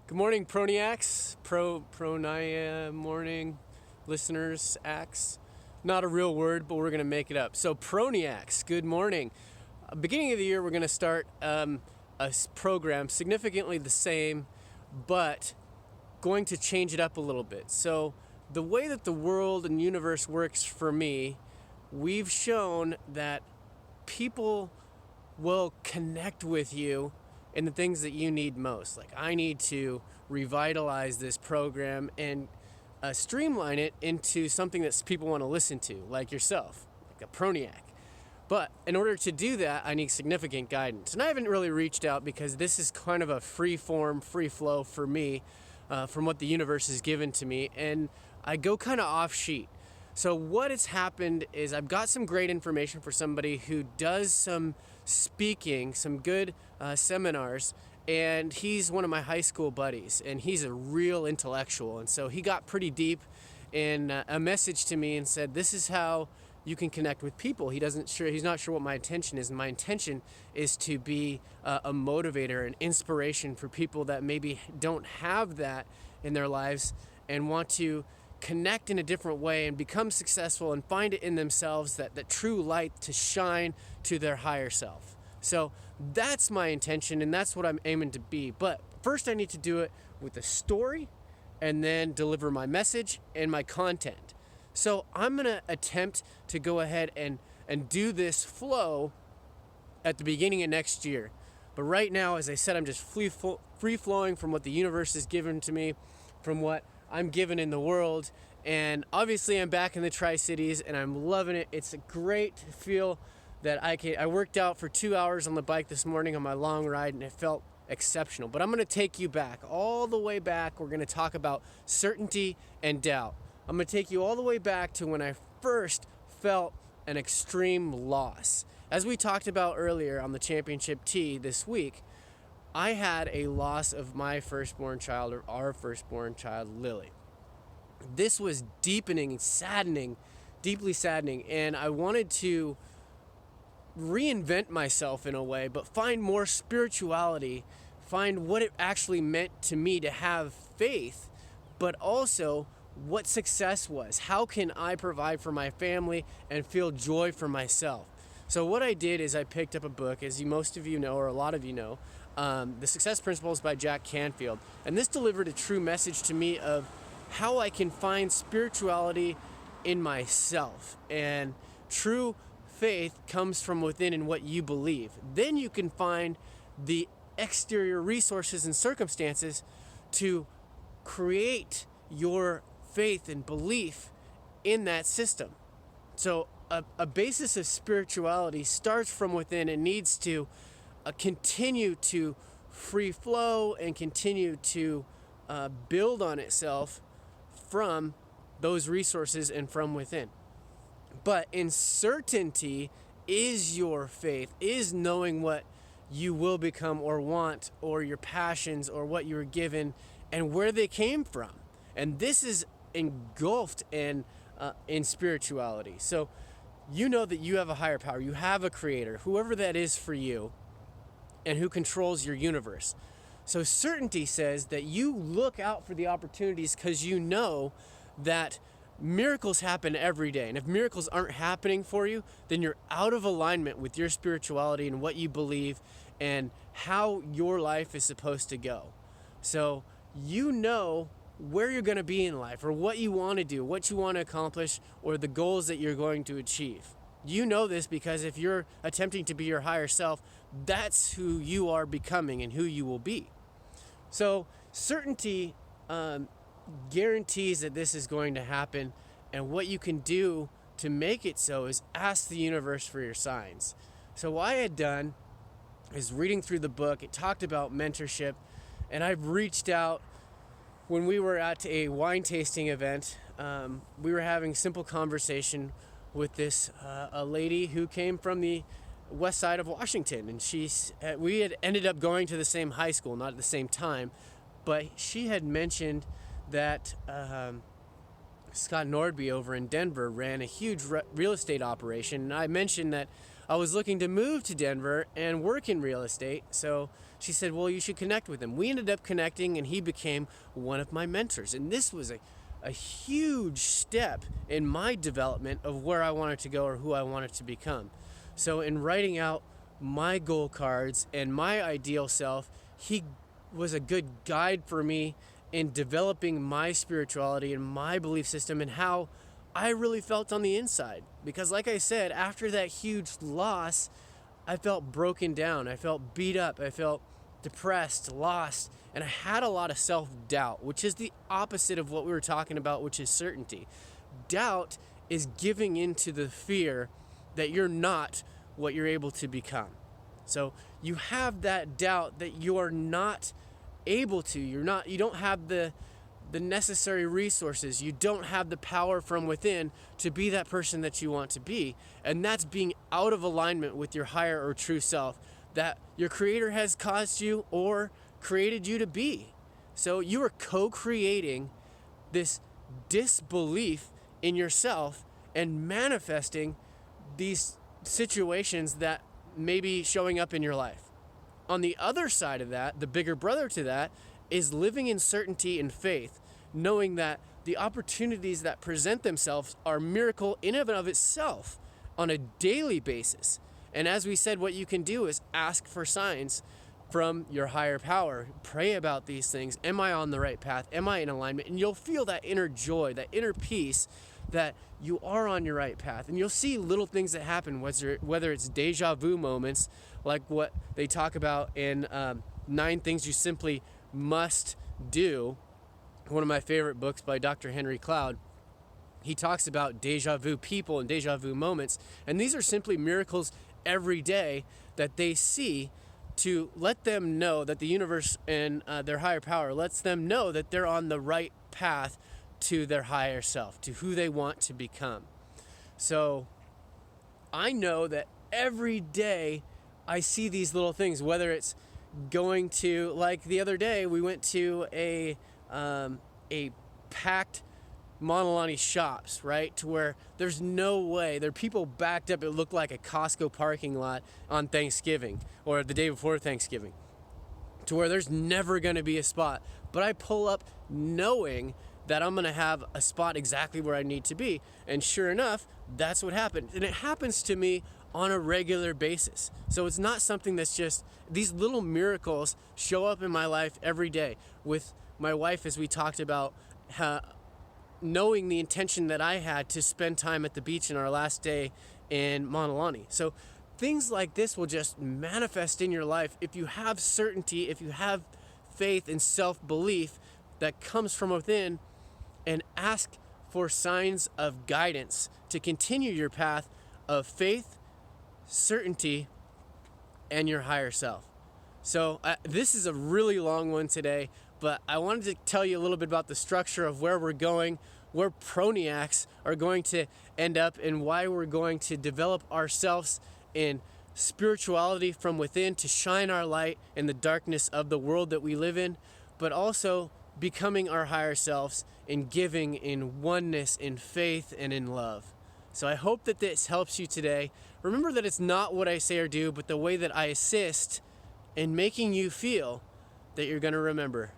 Good morning, Proniacs, Pronia morning listeners, acts. Not a real word, but we're going to make it up. So, Proniacs, good morning. Beginning of the year, we're going to start program significantly the same, but going to change it up a little bit. So, the way that the world and universe works for me, we've shown that people will connect with you in the things that you need most. Like, I need to revitalize this program and streamline it into something that people want to listen to, like yourself, like a Proniac. But in order to do that, I need significant guidance. And I haven't really reached out because this is kind of a free form, free flow for me from what the universe has given to me. And I go kind of off sheet. So what has happened is I've got some great information for somebody who does some speaking, some good seminars, and he's one of my high school buddies, and he's a real intellectual. And so he got pretty deep in a message to me and said, this is how you can connect with people. He's not sure what my intention is. And my intention is to be a motivator, an inspiration for people that maybe don't have that in their lives and want to connect in a different way and become successful and find it in themselves, that true light to shine to their higher self. So that's my intention, and that's what I'm aiming to be. But first I need to do it with a story and then deliver my message and my content. So I'm going to attempt to go ahead and do this flow at the beginning of next year. But right now, as I said, I'm just free flowing from what the universe has given to me, from what I'm given in the world. And obviously I'm back in the Tri-Cities and I'm loving it. It's great to feel that I worked out for 2 hours on the bike this morning on my long ride, and it felt exceptional. But I'm going to take you back, all the way back. We're going to talk about certainty and doubt. I'm going to take you all the way back to when I first felt an extreme loss. As we talked about earlier on the championship tee this week, I had a loss of my firstborn child, or our firstborn child, Lily. This was deepening, saddening, deeply saddening, and I wanted to reinvent myself in a way, but find more spirituality, find what it actually meant to me to have faith, but also what success was. How can I provide for my family and feel joy for myself? So what I did is I picked up a book, as most of you know, or a lot of you know, The Success Principles by Jack Canfield. And this delivered a true message to me of how I can find spirituality in myself. And true faith comes from within in what you believe. Then you can find the exterior resources and circumstances to create your faith and belief in that system. So a basis of spirituality starts from within and needs to continue to free flow and continue to build on itself from those resources and from within. But uncertainty is your faith, is knowing what you will become or want, or your passions, or what you were given and where they came from. And this is engulfed in spirituality. So you know that you have a higher power, you have a creator, whoever that is for you, and who controls your universe. So certainty says that you look out for the opportunities because you know that miracles happen every day. And if miracles aren't happening for you, then you're out of alignment with your spirituality and what you believe and how your life is supposed to go. So you know where you're going to be in life, or what you want to do, what you want to accomplish, or the goals that you're going to achieve. You know this because if you're attempting to be your higher self, that's who you are becoming and who you will be. So certainty guarantees that this is going to happen, and what you can do to make it so is ask the universe for your signs. So what I had done is reading through the book. It talked about mentorship, and I've reached out. When we were at a wine tasting event, we were having simple conversation with this a lady who came from the west side of Washington, and we had ended up going to the same high school, not at the same time, but she had mentioned that Scott Nordby over in Denver ran a huge real estate operation, and I mentioned that I was looking to move to Denver and work in real estate. So she said, well, you should connect with him. We ended up connecting, and he became one of my mentors. And this was a huge step in my development of where I wanted to go or who I wanted to become. So in writing out my goal cards and my ideal self, he was a good guide for me in developing my spirituality and my belief system and how I really felt on the inside. Because like I said, after that huge loss, I felt broken down. I felt beat up. I felt depressed, lost, and I had a lot of self-doubt, which is the opposite of what we were talking about, which is certainty. Doubt is giving into the fear that you're not what you're able to become. So you have that doubt that you are not able to. You don't have the necessary resources. You don't have the power from within to be that person that you want to be. And that's being out of alignment with your higher or true self that your creator has caused you or created you to be. So you are co-creating this disbelief in yourself and manifesting these situations that may be showing up in your life. On the other side of that, the bigger brother to that, is living in certainty and faith, knowing that the opportunities that present themselves are a miracle in and of itself on a daily basis. And as we said, what you can do is ask for signs from your higher power. Pray about these things. Am I on the right path? Am I in alignment? And you'll feel that inner joy, that inner peace that you are on your right path. And you'll see little things that happen, whether it's deja vu moments, like what they talk about in 9 Things You Simply Must Do, one of my favorite books by Dr. Henry Cloud. He talks about deja vu people and deja vu moments. And these are simply miracles every day that they see to let them know that the universe and their higher power lets them know that they're on the right path to their higher self, to who they want to become. So I know that every day I see these little things, whether it's going to, like the other day, we went to a packed Monolani shops, right? To where there's no way, there are people backed up. It looked like a Costco parking lot on Thanksgiving or the day before Thanksgiving, to where there's never going to be a spot. But I pull up knowing that I'm going to have a spot exactly where I need to be. And sure enough, that's what happened. And it happens to me on a regular basis. So it's not something that's just, these little miracles show up in my life every day. With my wife, as we talked about, knowing the intention that I had to spend time at the beach in our last day in Monolani. So things like this will just manifest in your life if you have certainty, if you have faith and self-belief that comes from within, and ask for signs of guidance to continue your path of faith, certainty, and your higher self. So this is a really long one today, but I wanted to tell you a little bit about the structure of where we're going, where Proniacs are going to end up, and why we're going to develop ourselves in spirituality from within to shine our light in the darkness of the world that we live in, but also becoming our higher selves in giving, in oneness, in faith, and in love. So I hope that this helps you today. Remember that it's not what I say or do, but the way that I assist in making you feel that you're going to remember.